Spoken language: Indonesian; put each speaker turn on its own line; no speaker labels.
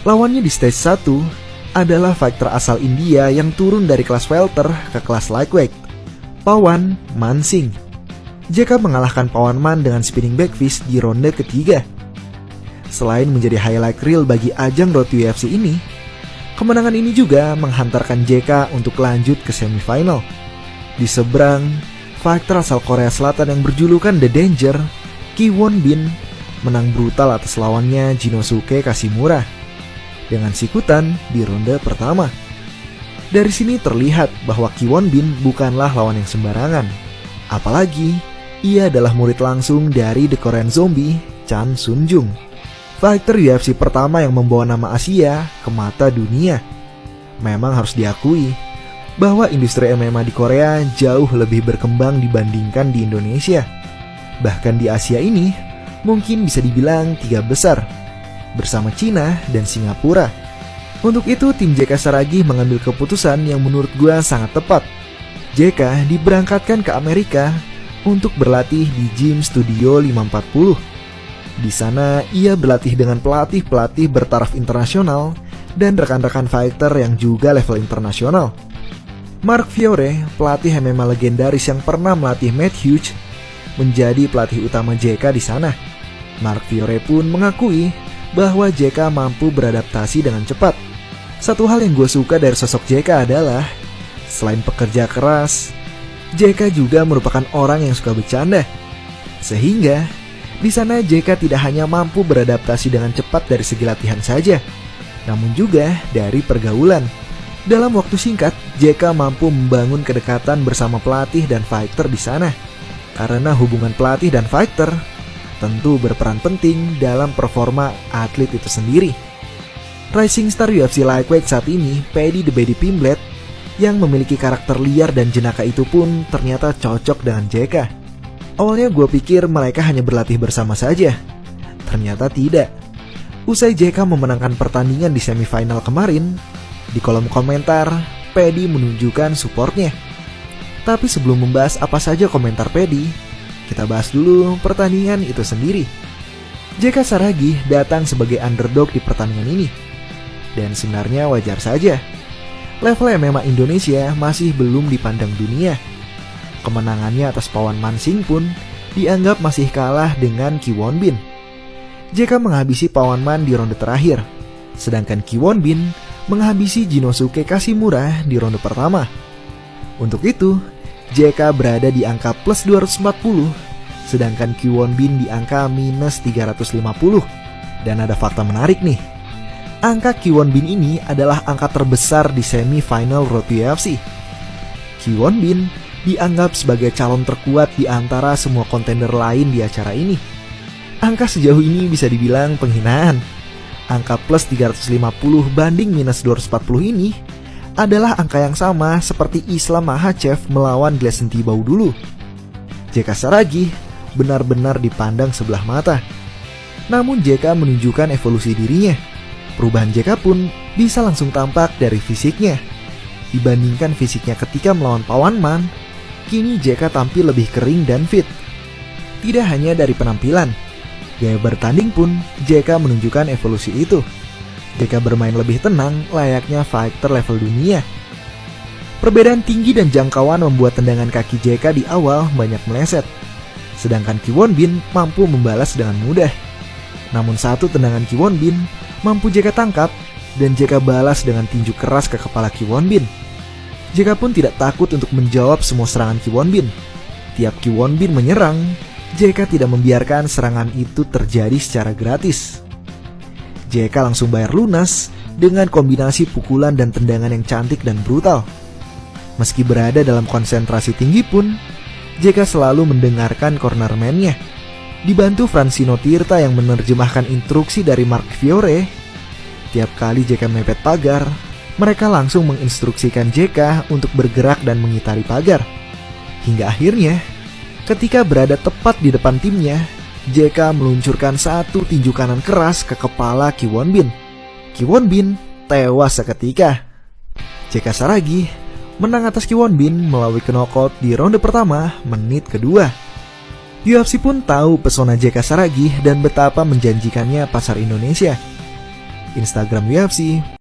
Lawannya di stage 1 adalah fighter asal India yang turun dari kelas welter ke kelas lightweight, Pawan Man Singh. JK mengalahkan Pawan Man dengan spinning backfist di ronde ketiga. Selain menjadi highlight reel bagi ajang Road to UFC ini, kemenangan ini juga menghantarkan JK untuk lanjut ke semifinal. Di seberang, fighter asal Korea Selatan yang berjulukan The Danger, Ki Won Bin, menang brutal atas lawannya Jinosuke Kashimura dengan sikutan di ronde pertama. Dari sini terlihat bahwa Ki Won Bin bukanlah lawan yang sembarangan. Apalagi, ia adalah murid langsung dari The Korean Zombie, Chan Sung Jung, fighter UFC pertama yang membawa nama Asia ke mata dunia. Memang harus diakui bahwa industri MMA di Korea jauh lebih berkembang dibandingkan di Indonesia. Bahkan di Asia ini, mungkin bisa dibilang 3 besar, bersama Cina dan Singapura. Untuk itu, tim JK Saragih mengambil keputusan yang menurut gue sangat tepat. JK diberangkatkan ke Amerika untuk berlatih di Gym Studio 540. Di sana, ia berlatih dengan pelatih-pelatih bertaraf internasional dan rekan-rekan fighter yang juga level internasional. Mark Fiore, pelatih MMA legendaris yang pernah melatih Matt Hughes, menjadi pelatih utama JK di sana. Mark Fiore pun mengakui bahwa JK mampu beradaptasi dengan cepat. Satu hal yang gue suka dari sosok JK adalah, selain pekerja keras, JK juga merupakan orang yang suka bercanda. Sehingga, di sana JK tidak hanya mampu beradaptasi dengan cepat dari segi latihan saja, namun juga dari pergaulan. Dalam waktu singkat, JK mampu membangun kedekatan bersama pelatih dan fighter di sana. Karena hubungan pelatih dan fighter tentu berperan penting dalam performa atlet itu sendiri. Rising star UFC lightweight saat ini, Paddy The Baddy Pimblett, yang memiliki karakter liar dan jenaka itu pun ternyata cocok dengan JK. Awalnya gue pikir mereka hanya berlatih bersama saja. Ternyata tidak. Usai JK memenangkan pertandingan di semifinal kemarin, di kolom komentar, Paddy menunjukkan supportnya. Tapi sebelum membahas apa saja komentar Paddy, kita bahas dulu pertandingan itu sendiri. JK Saragih datang sebagai underdog di pertandingan ini. Dan sebenarnya wajar saja. Level MMA Indonesia masih belum dipandang dunia. Kemenangannya atas Pawan Man Singh pun dianggap masih kalah dengan Ki Won Bin. JK menghabisi Pawan Man di ronde terakhir, sedangkan Ki Won Bin menghabisi Jinosuke Kashimura di ronde pertama. Untuk itu, JK berada di angka plus 240, sedangkan Ki Won Bin di angka minus 350. Dan ada fakta menarik nih. Angka Ki Won Bin ini adalah angka terbesar di semi-final Road to UFC. Ki Won Bin dianggap sebagai calon terkuat di antara semua kontender lain di acara ini. Angka sejauh ini bisa dibilang penghinaan. Angka plus 350 banding minus 240 ini adalah angka yang sama seperti Islam Makhachev melawan Gleison Tibau dulu. JK Saragih benar-benar dipandang sebelah mata. Namun JK menunjukkan evolusi dirinya. Perubahan JK pun bisa langsung tampak dari fisiknya. Dibandingkan fisiknya ketika melawan Pawan Man, kini JK tampil lebih kering dan fit. Tidak hanya dari penampilan, gaya bertanding pun JK menunjukkan evolusi itu. JK bermain lebih tenang layaknya fighter level dunia. Perbedaan tinggi dan jangkauan membuat tendangan kaki JK di awal banyak meleset. Sedangkan Ki Won Bin mampu membalas dengan mudah. Namun satu tendangan Ki Won Bin mampu JK tangkap dan JK balas dengan tinju keras ke kepala Ki Won Bin. JK pun tidak takut untuk menjawab semua serangan Ki Won Bin. Tiap Ki Won Bin menyerang, JK tidak membiarkan serangan itu terjadi secara gratis. JK langsung bayar lunas dengan kombinasi pukulan dan tendangan yang cantik dan brutal. Meski berada dalam konsentrasi tinggi pun, JK selalu mendengarkan cornerman-nya. Dibantu Francino Tirta yang menerjemahkan instruksi dari Mark Fiore, tiap kali JK mepet pagar, mereka langsung menginstruksikan JK untuk bergerak dan mengitari pagar. Hingga akhirnya, ketika berada tepat di depan timnya, JK meluncurkan satu tinju kanan keras ke kepala Ki Won Bin. Ki Won Bin tewas seketika. JK Saragih menang atas Ki Won Bin melalui knockout di ronde pertama, menit kedua. UFC pun tahu pesona JK Saragih dan betapa menjanjikannya pasar Indonesia. Instagram UFC,